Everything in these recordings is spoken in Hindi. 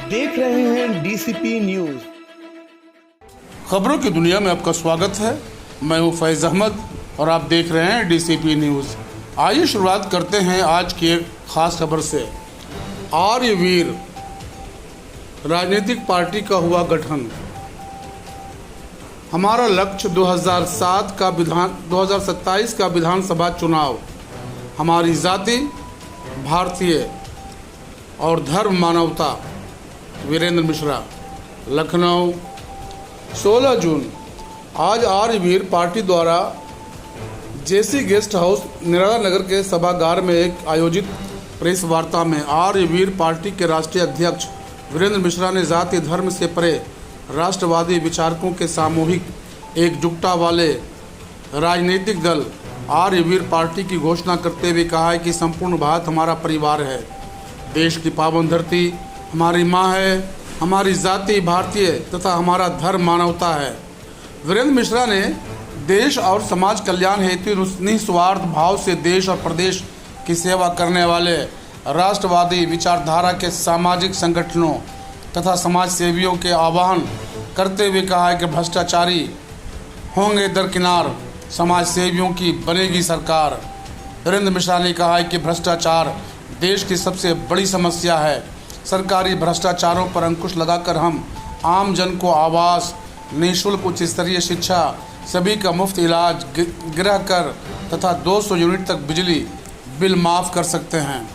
देख रहे हैं डीसीपी न्यूज। खबरों की दुनिया में आपका स्वागत है। मैं हूं फैज अहमद और आप देख रहे हैं डीसीपी न्यूज। आइए शुरुआत करते हैं आज की एक खास खबर से। आर्यवीर राजनीतिक पार्टी का हुआ गठन। हमारा लक्ष्य 2027 का विधानसभा चुनाव। हमारी जाति भारतीय और धर्म मानवता। वीरेंद्र मिश्रा, लखनऊ, 16 जून। आज आर्यवीर पार्टी द्वारा जेसी गेस्ट हाउस निराला नगर के सभागार में एक आयोजित प्रेस वार्ता में आर्यवीर पार्टी के राष्ट्रीय अध्यक्ष वीरेंद्र मिश्रा ने जाति धर्म से परे राष्ट्रवादी विचारकों के सामूहिक एकजुटता वाले राजनीतिक दल आर्यवीर पार्टी की घोषणा करते हुए कहा है कि संपूर्ण भारत हमारा परिवार है। देश की पावन धरती हमारी माँ है, हमारी जाति भारतीय तथा हमारा धर्म मानवता है। वीरेंद्र मिश्रा ने देश और समाज कल्याण हेतु निस्वार्थ भाव से देश और प्रदेश की सेवा करने वाले राष्ट्रवादी विचारधारा के सामाजिक संगठनों तथा समाज सेवियों के आह्वान करते हुए कहा है कि भ्रष्टाचारी होंगे दरकिनार, समाज सेवियों की बनेगी सरकार। वीरेंद्र मिश्रा ने कहा है कि भ्रष्टाचार देश की सबसे बड़ी समस्या है। सरकारी भ्रष्टाचारों पर अंकुश लगाकर हम आम जन को आवास, निःशुल्क उच्च स्तरीय शिक्षा, सभी का मुफ्त इलाज, गृह कर तथा 200 यूनिट तक बिजली बिल माफ़ कर सकते हैं।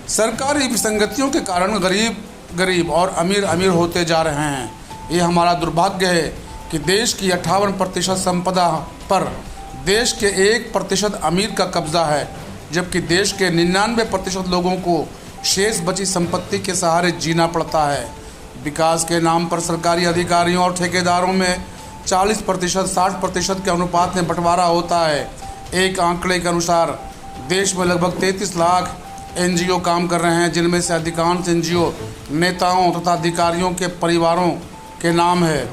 सरकारी विसंगतियों के कारण गरीब और अमीर होते जा रहे हैं। ये हमारा दुर्भाग्य है कि देश की 58% संपदा पर देश के 1% अमीर का कब्जा है, जबकि देश के 99% लोगों को शेष बची संपत्ति के सहारे जीना पड़ता है। विकास के नाम पर सरकारी अधिकारियों और ठेकेदारों में 40% 60% के अनुपात में बंटवारा होता है। एक आंकड़े के अनुसार देश में लगभग 33 लाख एनजीओ काम कर रहे हैं, जिनमें से अधिकांश एनजीओ नेताओं तथा अधिकारियों के परिवारों के नाम है।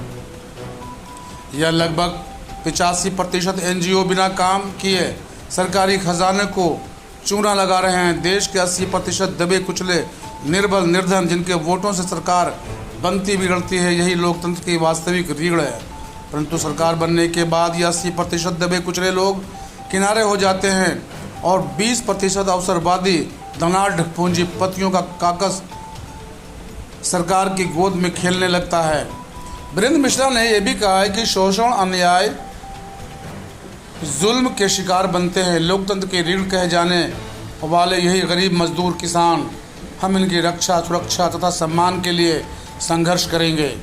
यह लगभग 85% एनजीओ बिना काम किए सरकारी खजाने को चूना लगा रहे हैं। देश के 80% दबे कुचले निर्बल निर्धन जिनके वोटों से सरकार बनती बिगड़ती है, यही लोकतंत्र की वास्तविक रीढ़ है। परंतु सरकार बनने के बाद ये 80% दबे कुचले लोग किनारे हो जाते हैं और 20% अवसरवादी धनाढ़ पूंजीपतियों का काकस सरकार की गोद में खेलने लगता है। वीरेंद्र मिश्रा ने यह भी कहा है कि शोषण, अन्याय, जुल्म के शिकार बनते हैं लोकतंत्र के रीढ़ कहे जाने वाले यही गरीब मजदूर किसान। हम इनकी रक्षा, सुरक्षा तथा सम्मान के लिए संघर्ष करेंगे।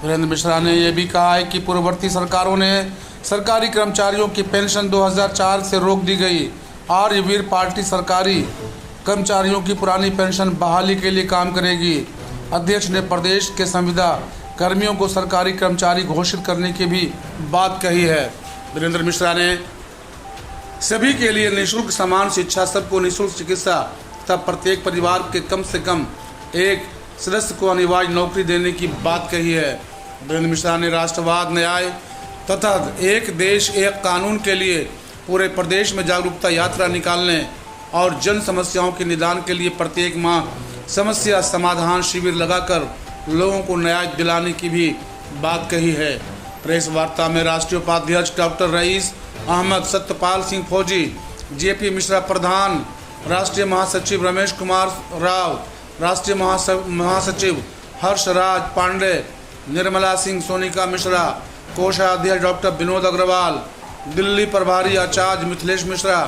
वीरेंद्र मिश्रा ने यह भी कहा है कि पूर्ववर्ती सरकारों ने सरकारी कर्मचारियों की पेंशन 2004 से रोक दी गई। आर्यवीर पार्टी सरकारी कर्मचारियों की पुरानी पेंशन बहाली के लिए काम करेगी। अध्यक्ष ने प्रदेश के संविदा कर्मियों को सरकारी कर्मचारी घोषित करने की भी बात कही है। वीरेंद्र मिश्रा ने सभी के लिए निःशुल्क समान शिक्षा, सबको निःशुल्क चिकित्सा तथा प्रत्येक परिवार के कम से कम एक सदस्य को अनिवार्य नौकरी देने की बात कही है। वीरेंद्र मिश्रा ने राष्ट्रवाद, न्याय तथा एक देश एक कानून के लिए पूरे प्रदेश में जागरूकता यात्रा निकालने और जन समस्याओं के निदान के लिए प्रत्येक माह समस्या समाधान शिविर लगाकर लोगों को न्याय दिलाने की भी बात कही है। प्रेस वार्ता में राष्ट्रीय उपाध्यक्ष डॉक्टर रईस अहमद, सत्यपाल सिंह फौजी, जेपी मिश्रा प्रधान, राष्ट्रीय महासचिव रमेश कुमार राव, राष्ट्रीय महासचिव हर्षराज पांडे, निर्मला सिंह, सोनिका मिश्रा, कोषाध्यक्ष डॉक्टर विनोद अग्रवाल, दिल्ली प्रभारी आचार्य मिथिलेश मिश्रा,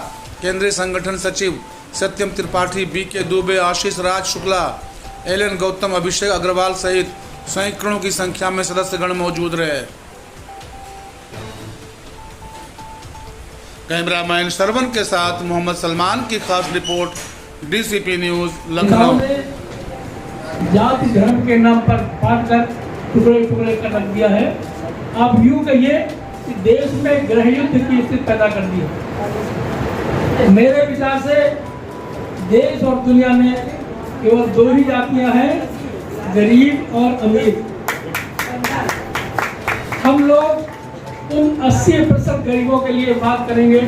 केंद्रीय संगठन सचिव सत्यम त्रिपाठी, बीके दुबे, आशीष राज शुक्ला, एलएन गौतम, अभिषेक अग्रवाल सहित सैकड़ों की संख्या में सदस्यगण मौजूद रहे। कैमरामैन सरवन के साथ मोहम्मद सलमान की खास रिपोर्ट, डीसीपी न्यूज, लखनऊ। जाति धर्म के नाम पर बांटकर टुकड़े टुकड़े कर रख दिया है। आप यूं कहिए कि देश में गृह युद्ध की स्थिति पैदा कर दी है। मेरे विचार से देश और दुनिया में केवल दो ही जातियां हैं, गरीब और अमीर। हम लोग उन 80% गरीबों के लिए बात करेंगे,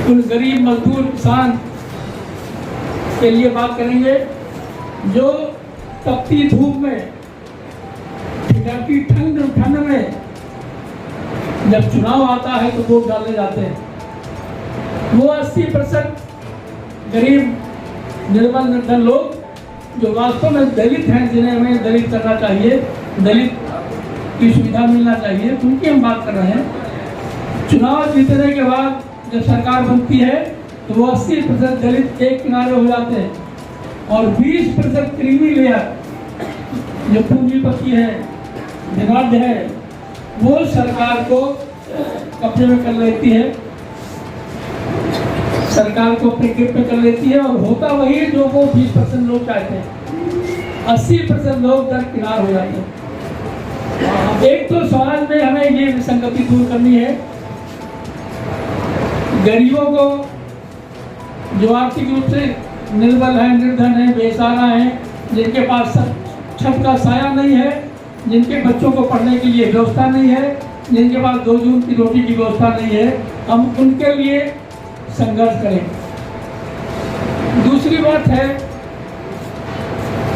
उन गरीब मजदूर किसान के लिए बात करेंगे जो तपती धूप में, ठिठुरती ठंड में जब चुनाव आता है तो वोट डालने जाते हैं। वो 80% गरीब निर्बल निर्धन लोग जो वास्तव में दलित हैं, जिन्हें हमें दलित करना चाहिए, दलित की सुविधा मिलना चाहिए, उनकी हम बात कर रहे हैं। चुनाव जीतने के बाद जब सरकार बनती है तो वो 80% दलित एक किनारे हो जाते हैं और 20% क्रीमी लेयर जो पूंजीपति है, धनाढ्य है, वो सरकार को कब्जे में कर लेती है, सरकार को अपने ग्रिप में कर लेती है। और होता वही है जो वो 20% लोग चाहते हैं, 80% लोग दरकिनार हो जाते हैं। एक तो समाज में हमें ये विसंगति दूर करनी है। गरीबों को जो आर्थिक रूप से निर्बल है, निर्धन है, बेसहारा है, जिनके पास छत का साया नहीं है, जिनके बच्चों को पढ़ने के लिए व्यवस्था नहीं है, जिनके पास 2 जून की रोटी की व्यवस्था नहीं है, हम उनके लिए संघर्ष करें। दूसरी बात है,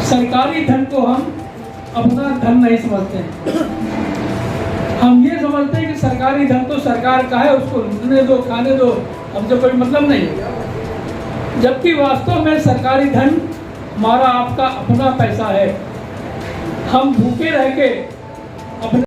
सरकारी धन को हम अपना धन नहीं समझते हैं। हम ये समझते हैं कि सरकारी धन तो सरकार का है, उसको लूटने दो, खाने दो, हमसे कोई मतलब नहीं। जबकि वास्तव में सरकारी धन हमारा आपका अपना पैसा है। हम भूखे रह के अपने